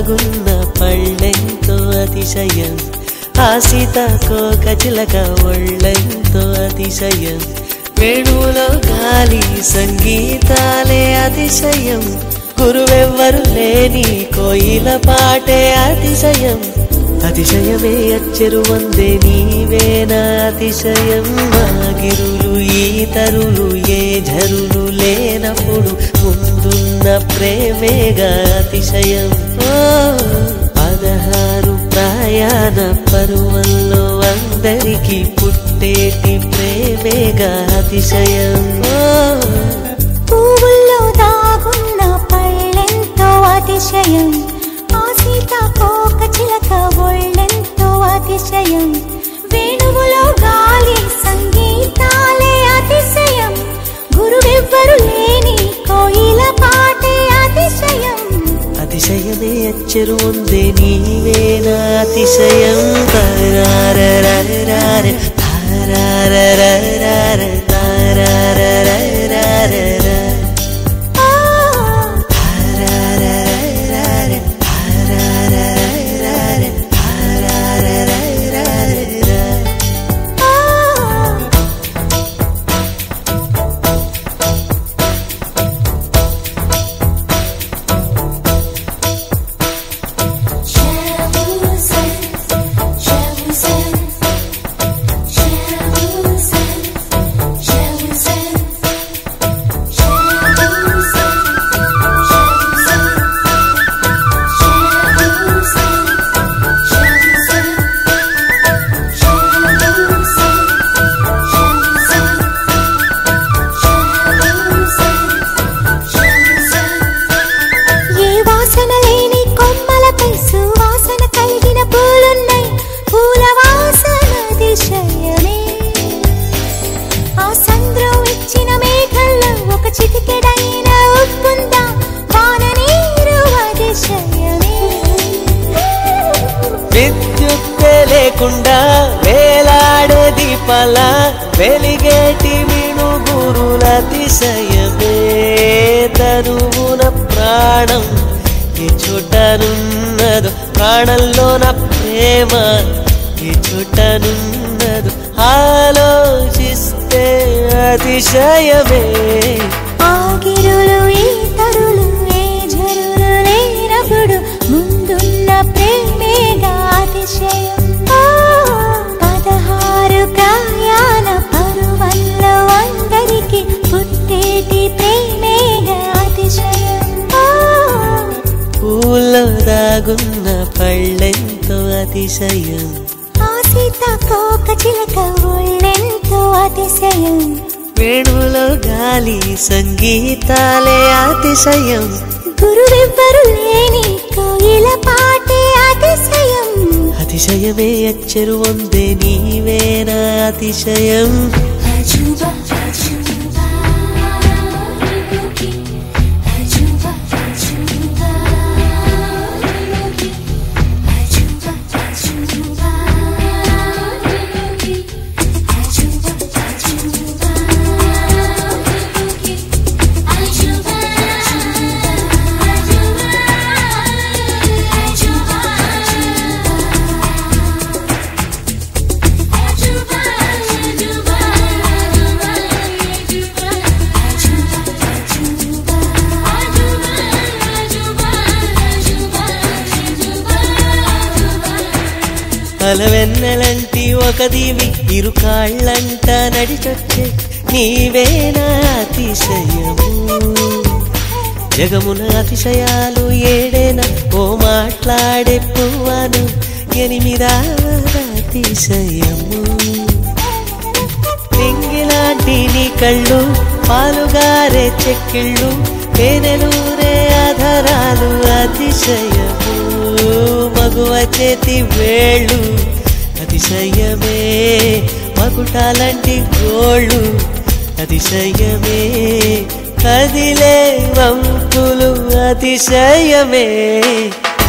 దాగున్న పళ్ళెంతో అతిశయం ఆ సీతాకోక చిలక ఒళ్ళెంతో అతిశయం వేణువులో గాలి సంగీతాలే అతిశయం గురువెవ్వరు లేని కోయిల పాటే అతిశయం అతిశయమే అచ్చెరు వందే నీవేనా అతిశయం మాగిరులు ఈతరులు ఏ ఝరులు లేనప్పుడు ముందున్న ప్రేమేగా అతిశయం 16 ప్రయాణ పరువల్లో అందరికీ పుట్టేటి ప్రేమేగా అతిశయం పువ్వుల్లో దాగున్న పళ్ళెంతో అతిశయం ఆ సీతాకోక చిలక ఒళ్ళెంతో అతిశయం వేణువులో గాలి సంగీతాలే అతిశయం గురువెవ్వరు లేని కోయిల పాటే అతిశయం అతిశయమే అచ్చెరు వందే నీవేనా అతిశయం తారారరార తారారరార తారారరార లేకుండా వేలాడే దీపాల వెలిగేటి మినుగురుల అతిశయమే తనువున ప్రాణం ఏ చోటనున్నదో ప్రాణంలోన ప్రేమ ఏ చోటనున్నదో ఆలోచిస్తే అతిశయమే ఆగిరులు ఈతరులు ఏ ఝరులు లేనప్పుడు ముందున్న ప్రేమేగా అతిశయం 16 ప్రయాణ పరువల్లో అందరికీ పుట్టేటి ప్రేమేగా అతిశయం పూల్లో దాగున్న పళ్ళెంతో అతిశయం ఆ సీతాకోక చిలక ఒళ్ళెంతో అతిశయం వేణువులో గాలి సంగీతాలే అతిశయం గురువెవ్వరు లేని కోయిల పాటే అతిశయం అతిశయమే అచ్చెరు వందే నీవేనా అతిశయం అలవెన్నెలంటి ఒక దీవి ఇరు కాళ్ళంట నడిచొచ్చే నీవేనా అతిశయము జగమున అతిశయాలు ఏడేనా ఓ మాట్లాడే పువ్వను 8వ అతిశయము నింగిలాంటి నీ కళ్ళు పాలుగారే చెక్కిళ్ళు తేనెలూరే ఆధారాలు అతిశయము మగువ చేతి వేళ్ళు అతిశయమే మకుటాలంటి గోళ్ళు అతిశయమే కదిలే వంపులు అతిశయమే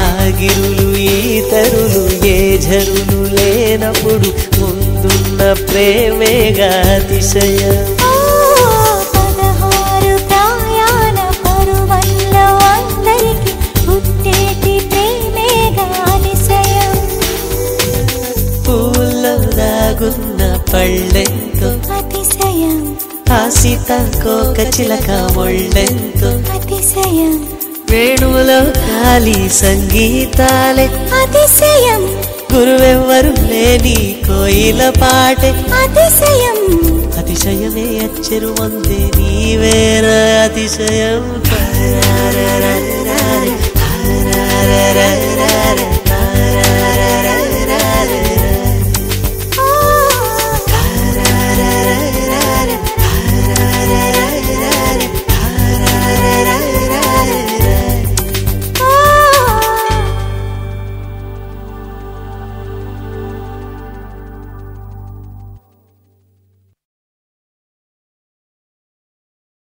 ఆగిరులు ఈతరులు ఏ ఝరులు లేనప్పుడు ముందున్న ప్రేమేగా అతిశయం 16 ప్రయాణ పరువల్లో అందరికీ పుట్టేటి ప్రేమ సీత కోక చిలక ఒళ్ళెంతో అతిశయం వేణువులో గాలి సంగీతాలే అతిశయం గురువెవ్వరు లేని కోయిల పాటే అతిశయం అతిశయమే అచ్చరు వందే నీవేర అతిశయం